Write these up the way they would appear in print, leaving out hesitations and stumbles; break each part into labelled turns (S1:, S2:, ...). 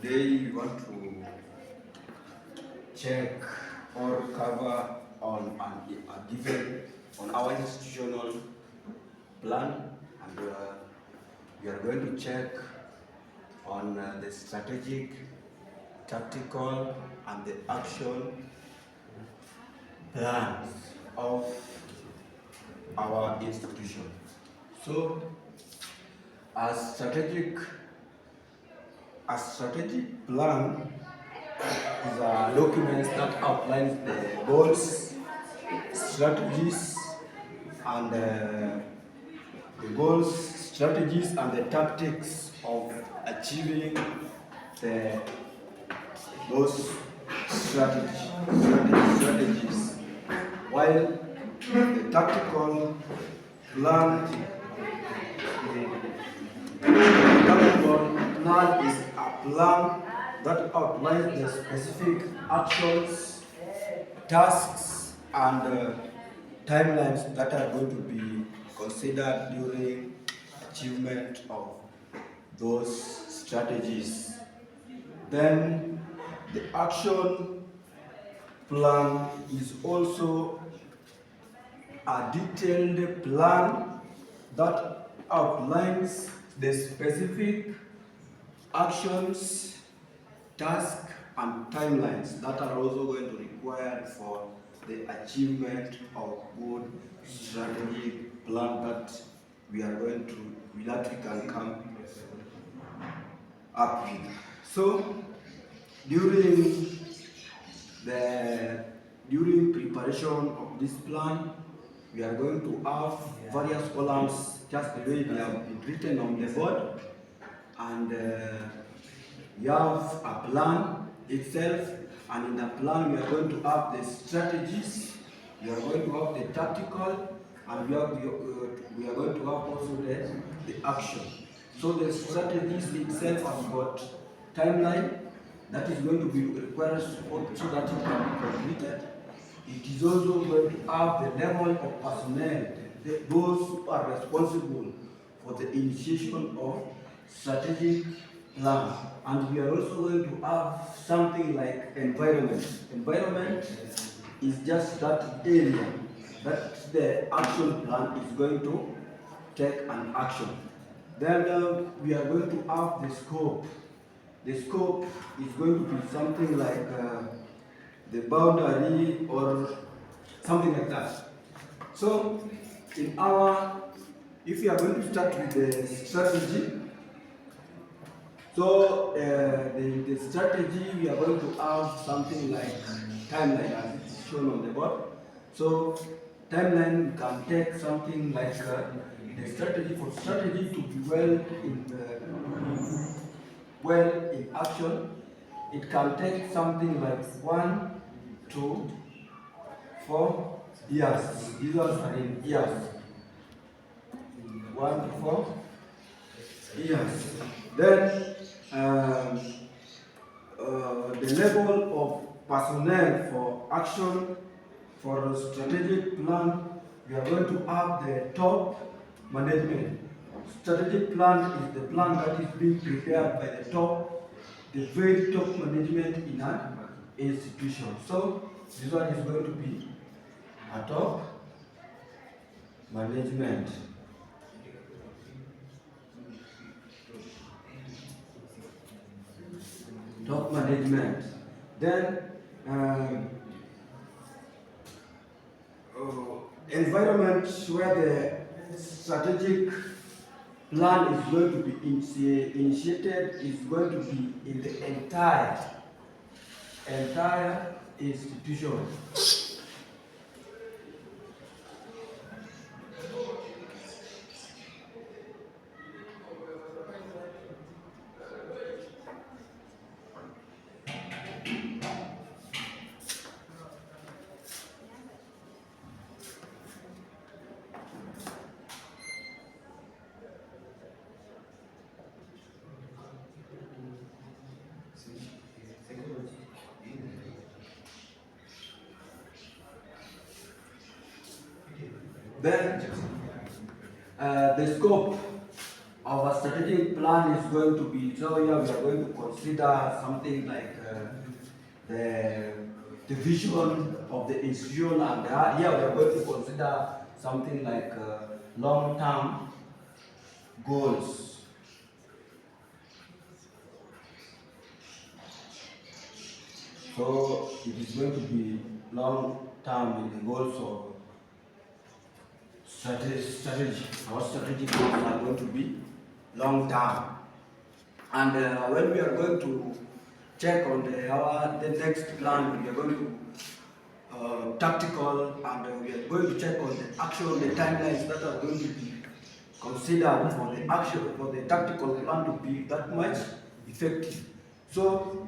S1: Today we want to check or cover on a given on our institutional plan, and we are going to check on the strategic, tactical, and the action plans of our institution. So, a strategic plan is a document that outlines the goals, strategies, and the tactics of achieving the those strategies. While the tactical plan, is a plan that outlines the specific actions, tasks, and timelines that are going to be considered during achievement of those strategies. Then the action plan is also a detailed plan that outlines the specific actions, tasks, and timelines that are also going to be required for the achievement of good strategic plan that we can come up with. So during preparation of this plan, we are going to have various columns just the way they have been written on the board, and we have a plan itself, and in the plan we are going to have the strategies, we are going to have the tactical, and we are going to have also the action. So the strategies itself have got timeline that is going to be required so that it can be completed. It is also going to have the level of personnel, those who are responsible for the initiation of strategic plan. And we are also going to have something like environment. Environment is just that area that the action plan is going to take an action. Then we are going to have the scope. The scope is going to be something like the boundary or something like that. So, if you are going to start with the strategy, so the strategy, we are going to have something like timeline as it's shown on the board. So timeline can take something like the strategy to be well in action. It can take something like 1 to 4 years. These ones are in years. 1 to 4 years. Then the level of personnel for action for a strategic plan, we are going to have the top management. Strategic plan is the plan that is being prepared by the very top management in an institution. So this one is going to be a top management. Top management. Then environment where the strategic plan is going to be initiated is going to be in the entire institution. Then the scope our strategic plan is going to be, so here we are going to consider something like the vision of the institution, and here we are going to consider something like long-term goals. So it is going to be long-term in the goals of strategy. Our strategic goals are going to be long-term. And when we are going to check on the next plan, we are going to tactical, and we are going to check on the action, the timelines that are going to be considered for the action, for the tactical plan to be that much effective. So,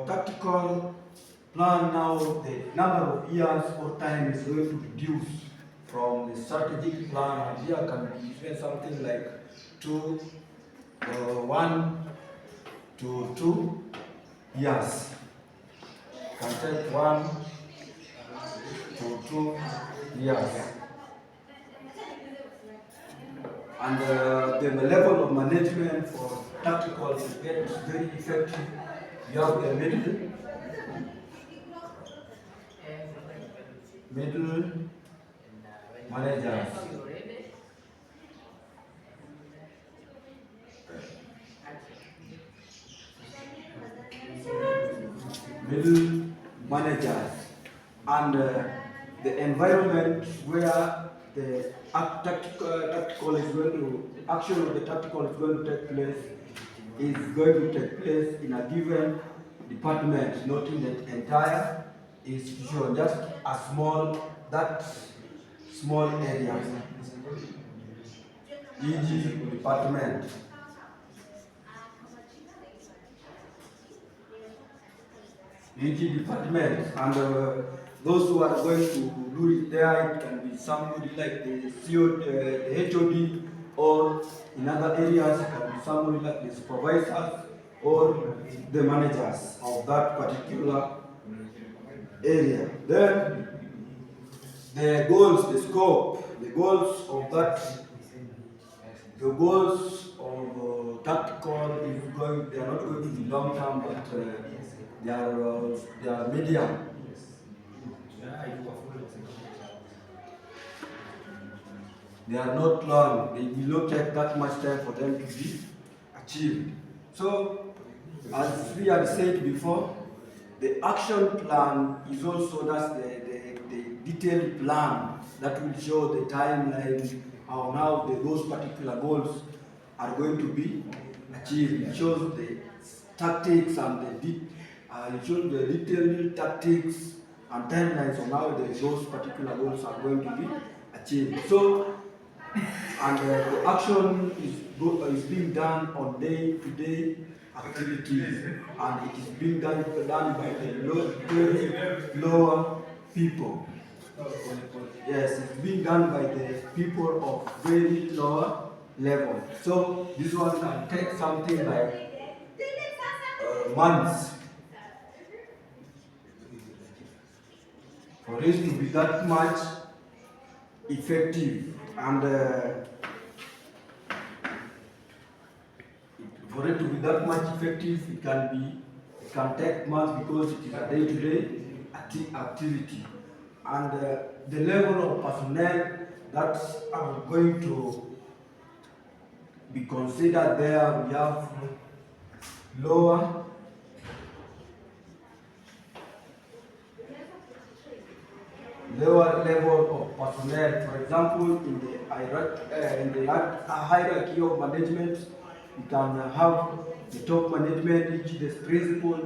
S1: tactical plan now, the number of years or time is going to reduce from the strategic plan, and here can be something like 1 to 2 years. Can take 1 to 2 years. And the level of management for tactical is very effective. You have the middle managers. Middle managers, and the environment where the tactical is going to, the action of the tactical is going to take place, is going to take place in a given department, not in the entire institution, just a small area, e.g. department. Department, and those who are going to do it there, it can be somebody like the CO, the HOD, or in other areas it can be somebody like the supervisors or the managers of that particular area. Then the goals, the scope, the goals of that, the goals of tactical is going, they are not going to be long term, but they are medium. They are not long. They will not take that much time for them to be achieved. So, as we had said before, the action plan is also the detailed plan that will show the timeline, how those particular goals are going to be achieved. It shows the tactics and it shows the detailed tactics and timelines on how those particular goals are going to be achieved. So, and the action is being done on day-to-day activities, and it is being done by the very lower people. Yes, it's being done by the people of very lower level. So this one can take something like months for it to be that much effective, and for it to be that much effective, it can take months because it is a day-to-day activity, and the level of personnel that are going to be considered there, we have lower level of personnel. For example, in the hierarchy of management, you can have the top management, which is the principal.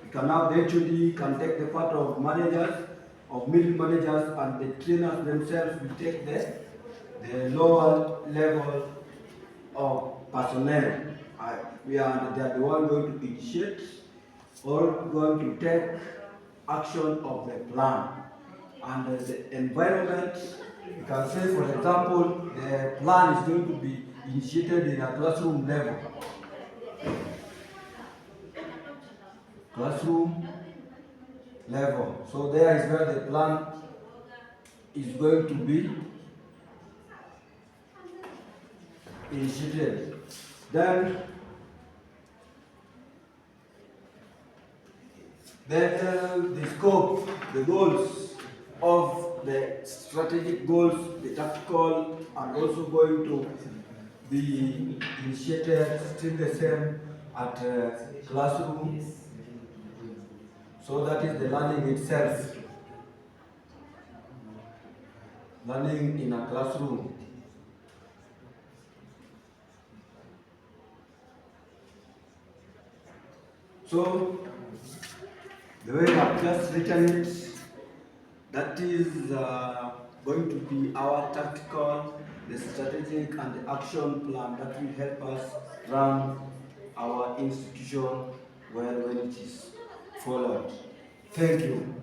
S1: You can have the HOD, can take the part of managers, of middle managers, and the trainers themselves will take the lower level of personnel. They are the one going to initiate or going to take action of the plan. And the environment, you can say, for example, the plan is going to be initiated in a classroom level. So there is where the plan is going to be initiated. Then the scope, the goals of the strategic goals, the tactical are also going to be initiated still the same at classroom. So that is the learning itself, learning in a classroom. So the way I've just written it, that is going to be our tactical, the strategic and the action plan that will help us run our institution well when it is followed. Thank you.